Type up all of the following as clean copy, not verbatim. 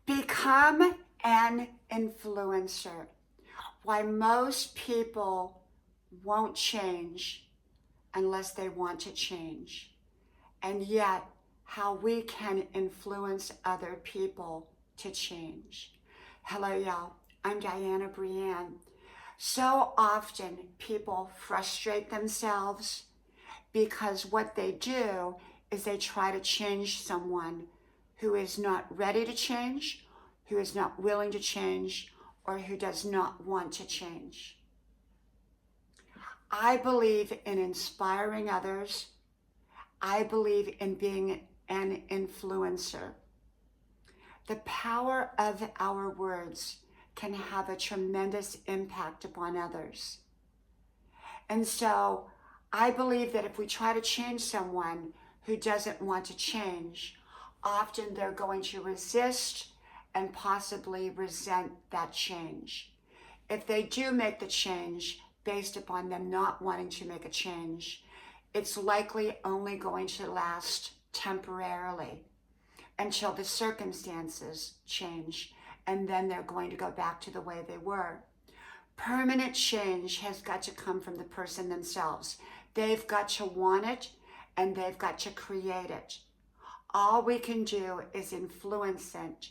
Become an influencer. Why most people won't change unless they want to change. And yet, how we can influence other people to change. Hello, y'all. I'm Diana Brienne. So often people frustrate themselves because what they do is they try to change someone who is not ready to change, who is not willing to change, or who does not want to change. I believe in inspiring others. I believe in being an influencer. The power of our words can have a tremendous impact upon others. And so I believe that if we try to change someone who doesn't want to change, often they're going to resist and possibly resent that change. If they do make the change based upon them not wanting to make a change, it's likely only going to last temporarily until the circumstances change, and then they're going to go back to the way they were. Permanent change has got to come from the person themselves. They've got to want it, and they've got to create it. All we can do is influence it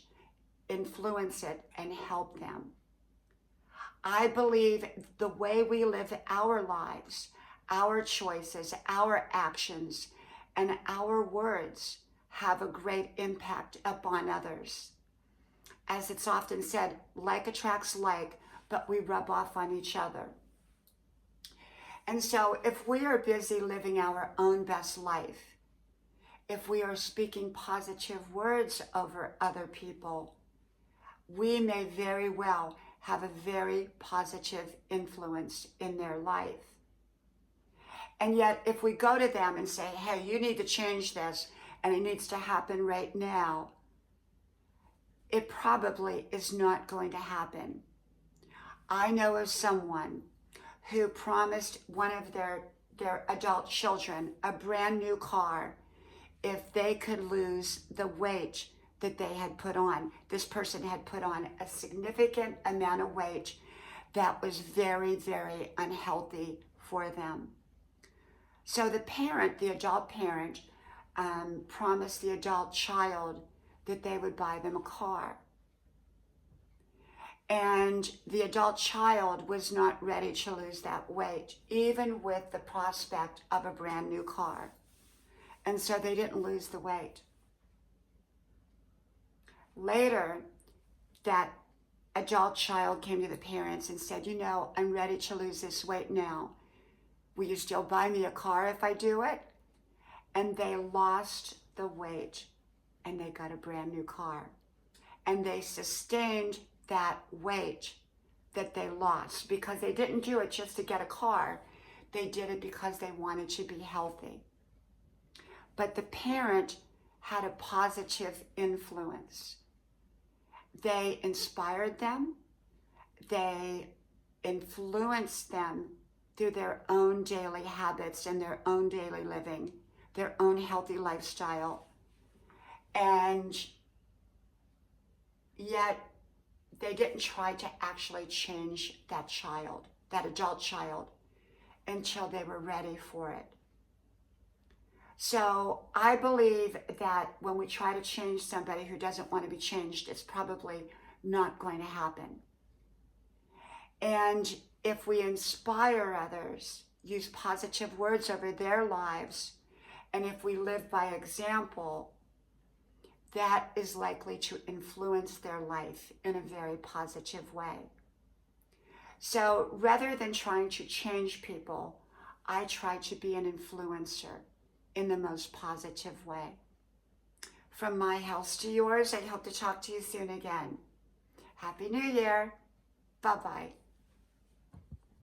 and help them. I believe the way we live our lives, our choices, our actions, and our words have a great impact upon others. As it's often said, like attracts like, but we rub off on each other. And so if we are busy living our own best life, if we are speaking positive words over other people, we may very well have a very positive influence in their life. And yet, if we go to them and say, hey, you need to change this, and it needs to happen right now, it probably is not going to happen. I know of someone who promised one of their adult children a brand new car if they could lose the weight that they had put on. This person had put on a significant amount of weight that was very, very unhealthy for them. So the parent, the adult parent, promised the adult child that they would buy them a car. And the adult child was not ready to lose that weight, even with the prospect of a brand new car. And so they didn't lose the weight. Later, that adult child came to the parents and said, you know, I'm ready to lose this weight now. Will you still buy me a car if I do it? And they lost the weight and they got a brand new car. And they sustained that weight that they lost because they didn't do it just to get a car. They did it because they wanted to be healthy. But the parent had a positive influence. They inspired them. They influenced them through their own daily habits and their own daily living, their own healthy lifestyle. And yet they didn't try to actually change that child, that adult child, until they were ready for it. So I believe that when we try to change somebody who doesn't want to be changed, it's probably not going to happen. And if we inspire others, use positive words over their lives, and if we live by example, that is likely to influence their life in a very positive way. So rather than trying to change people, I try to be an influencer in the most positive way. From my house to yours, I hope to talk to you soon again. Happy New Year. Bye-bye.